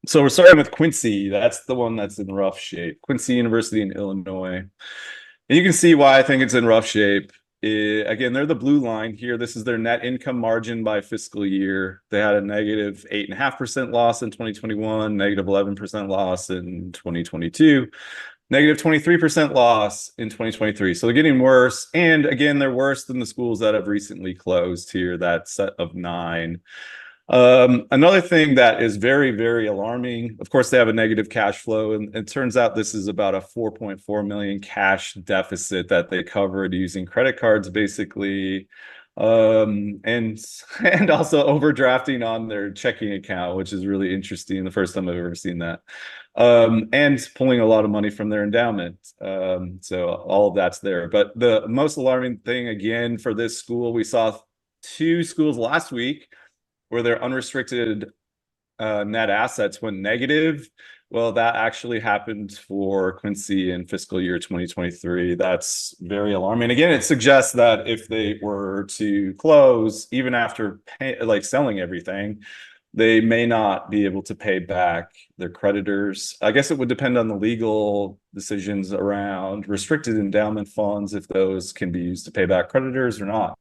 So we're starting with Quincy. That's the one that's in rough shape. Quincy University in Illinois. And you can see why I think it's in rough shape. Again, they're the blue line here. This is their net income margin by fiscal year. They had a negative 8.5% loss in 2021, negative 11% loss in 2022, negative 23% loss in 2023. So they're getting worse. And again, they're worse than the schools that have recently closed here, that set of nine. Another thing that is very, very alarming, of course, they have a negative cash flow, and it turns out this is about a 4.4 million cash deficit that they covered using credit cards, basically, and and also overdrafting on their checking account, which is really interesting. The first time I've ever seen that, and pulling a lot of money from their endowment. So all of that's there. But the most alarming thing, again, for this school, we saw two schools last week where their unrestricted net assets went negative. Well, that actually happened for Quincy in fiscal year 2023. That's very alarming. Again, it suggests that if they were to close, even after selling everything, they may not be able to pay back their creditors. I guess it would depend on the legal decisions around restricted endowment funds, if those can be used to pay back creditors or not.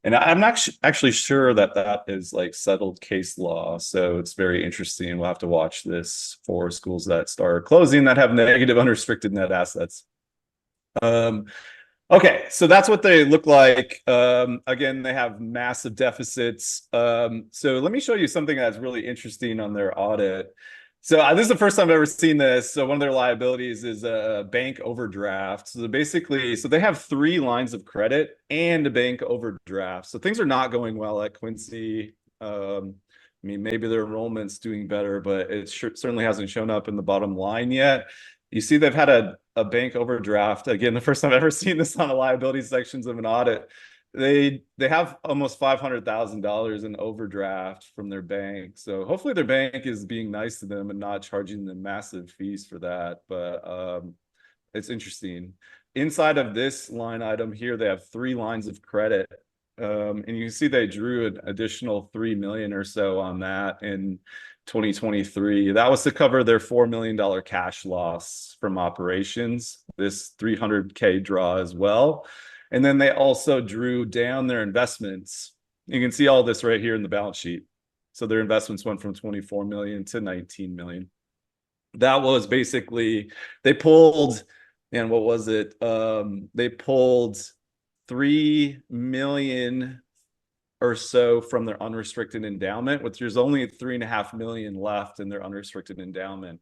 And I'm not actually sure that that is like settled case law. So it's very interesting. We'll have to watch this for schools that start closing that have negative unrestricted net assets. Um, okay, so that's what they look like. Again, they have massive deficits. So let me show you something that's really interesting on their audit. So this is the first time I've ever seen this. So one of their liabilities is a bank overdraft. So basically, so they have three lines of credit and a bank overdraft. So things are not going well at Quincy. I mean, maybe their enrollment's doing better, but it certainly hasn't shown up in the bottom line yet. You see, they've had a bank overdraft. Again, the first time I've ever seen this on the liability sections of an audit. They have almost $500,000 in overdraft from their bank. So hopefully their bank is being nice to them and not charging them massive fees for that. But it's interesting. Inside of this line item here, they have three lines of credit. And you can see they drew an additional 3 million or so on that in 2023. That was to cover their $4 million cash loss from operations, this 300K draw as well. And then they also drew down their investments. You can see all this right here in the balance sheet. So their investments went from 24 million to 19 million. That was basically, they pulled, and what was it? They pulled 3 million or so from their unrestricted endowment, which there's only 3.5 million left in their unrestricted endowment.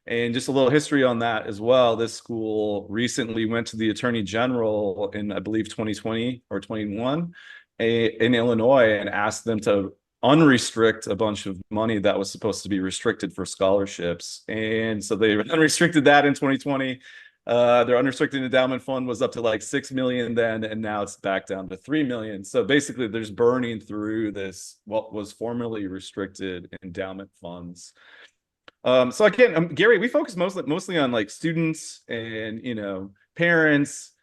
And just a little history on that as well. This school recently went to the Attorney General in, I believe, 2020 or 21 in Illinois and asked them to unrestrict a bunch of money that was supposed to be restricted for scholarships. And so they unrestricted that in 2020. Their unrestricted endowment fund was up to like 6 million then, and now it's back down to 3 million. So basically, there's burning through this what was formerly restricted endowment funds. So again, Gary, we focus mostly on like students and parents,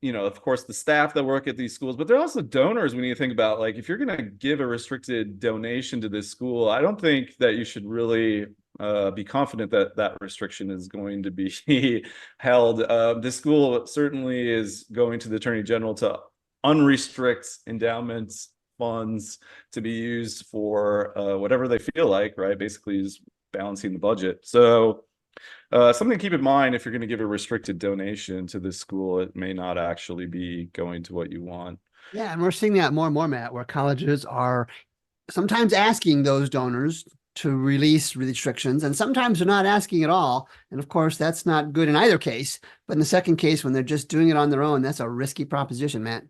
of course, the staff that work at these schools, but they're also donors. When you think about, like, if you're going to give a restricted donation to this school, I don't think that you should really be confident that that restriction is going to be held. This school certainly is going to the Attorney General to unrestrict endowments funds to be used for whatever they feel like, right? Basically, is balancing the budget. So something to keep in mind: if you're going to give a restricted donation to this school, it may not actually be going to what you want. Yeah, and we're seeing that more and more, Matt, where colleges are sometimes asking those donors to release restrictions, and sometimes they're not asking at all. And of course, that's not good in either case. But in the second case, when they're just doing it on their own, that's a risky proposition, Matt.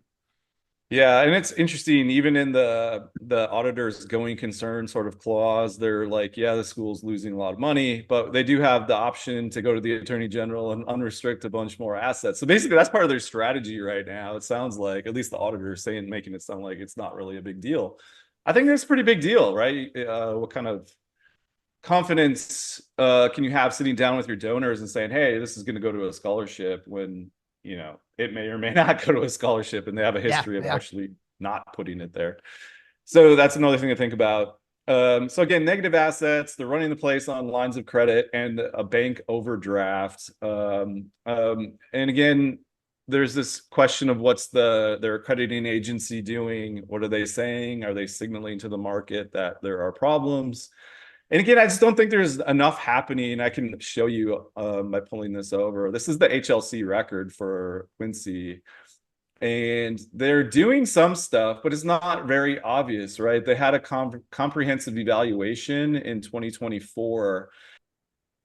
Yeah, and it's interesting, even in the auditor's going concern sort of clause, they're like, yeah, the school's losing a lot of money, but they do have the option to go to the Attorney General and unrestrict a bunch more assets. So basically, that's part of their strategy right now. It sounds like, at least the auditor is saying, making it sound like it's not really a big deal. I think it's a pretty big deal, right? What kind of confidence can you have sitting down with your donors and saying, hey, this is going to go to a scholarship, when it may or may not go to a scholarship and they have a Yeah, history of yeah. actually not putting it there? So that's another thing to think about. So again, negative assets, they're running the place on lines of credit and a bank overdraft. And again, there's this question of what's their accrediting agency doing? What are they saying? Are they signaling to the market that there are problems? And again, I just don't think there's enough happening. I can show you by pulling this over. This is the HLC record for Quincy. And they're doing some stuff, but it's not very obvious, right? They had a comprehensive evaluation in 2024.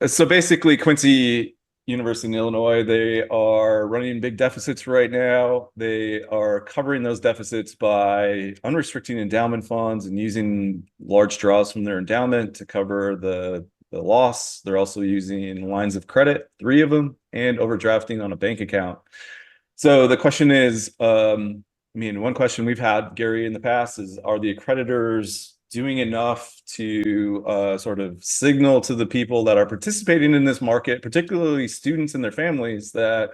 So basically, Quincy University in Illinois, they are running big deficits right now. They are covering those deficits by unrestricting endowment funds and using large draws from their endowment to cover the loss. They're also using lines of credit, 3 of them, and overdrafting on a bank account. So the question is, I mean, one question we've had, Gary, in the past is, are the accreditors doing enough to sort of signal to the people that are participating in this market, particularly students and their families, that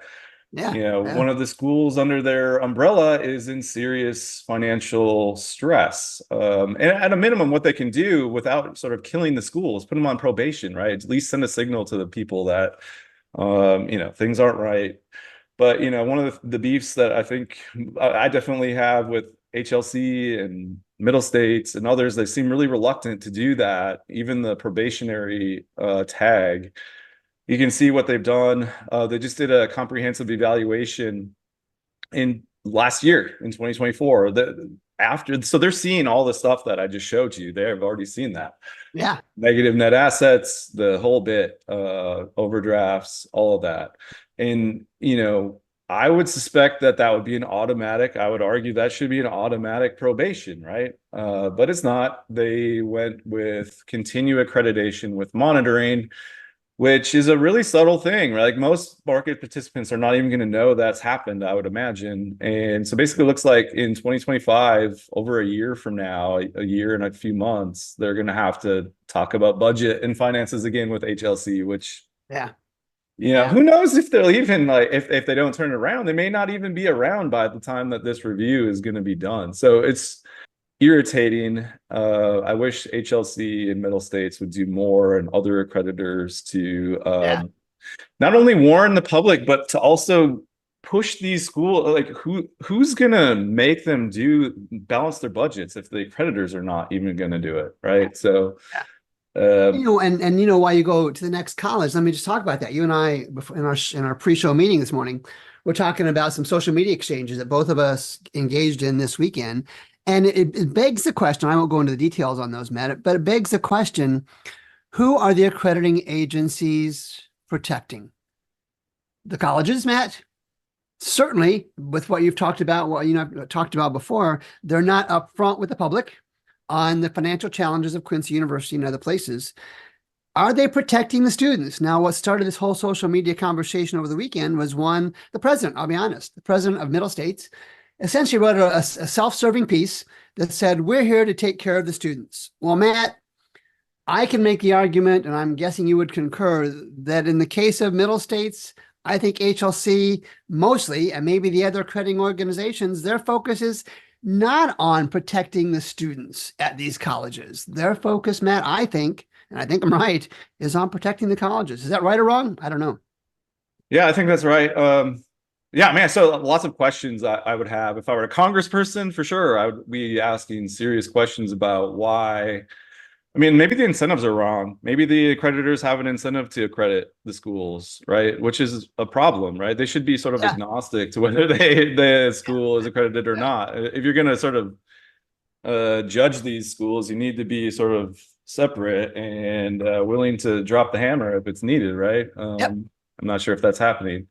one of the schools under their umbrella is in serious financial stress. And at a minimum, what they can do without sort of killing the school is put them on probation, right? At least send a signal to the people that things aren't right. But one of the beefs that I think I definitely have with HLC and Middle States and others, they seem really reluctant to do that. Even the probationary tag, you can see what they've done. They just did a comprehensive evaluation in last year in 2024. So they're seeing all the stuff that I just showed you. They have already seen that. Yeah. Negative net assets, the whole bit, overdrafts, all of that. And, I would suspect that would be an automatic. I would argue that should be an automatic probation, right? But it's not. They went with continued accreditation with monitoring, which is a really subtle thing, right? Like most market participants are not even going to know that's happened, I would imagine. And so basically it looks like in 2025, over a year from now, a year and a few months, they're going to have to talk about budget and finances again with HLC, which who knows if they'll even if they don't turn it around, they may not even be around by the time that this review is going to be done. So it's irritating. I wish HLC and Middle States would do more, and other accreditors to not only warn the public, but to also push these schools. Like who's gonna make them balance their budgets if the accreditors are not even gonna do it, right? So while you go to the next college, let me just talk about that. You and I, in our pre-show meeting this morning, we're talking about some social media exchanges that both of us engaged in this weekend. And it begs the question, I won't go into the details on those, Matt, but it begs the question, who are the accrediting agencies protecting? The colleges, Matt? Certainly, with what you've talked about, I've talked about before, they're not upfront with the public on the financial challenges of Quincy University and other places. Are they protecting the students? Now, what started this whole social media conversation over the weekend was the president, I'll be honest, the president of Middle States, essentially wrote a self-serving piece that said, we're here to take care of the students. Well, Matt, I can make the argument, and I'm guessing you would concur, that in the case of Middle States, I think HLC mostly, and maybe the other accrediting organizations, their focus is not on protecting the students at these colleges. Their focus, Matt, I think, and I think I'm right, is on protecting the colleges. Is that right or wrong? I don't know. Yeah, I think that's right. Yeah, man. So lots of questions I would have if I were a congressperson, for sure. I would be asking serious questions about why. I mean, maybe the incentives are wrong. Maybe the accreditors have an incentive to accredit the schools, right? Which is a problem, right? They should be sort of agnostic to whether the school is accredited or not. If you're going to sort of judge these schools, you need to be sort of separate and willing to drop the hammer if it's needed, right? I'm not sure if that's happening.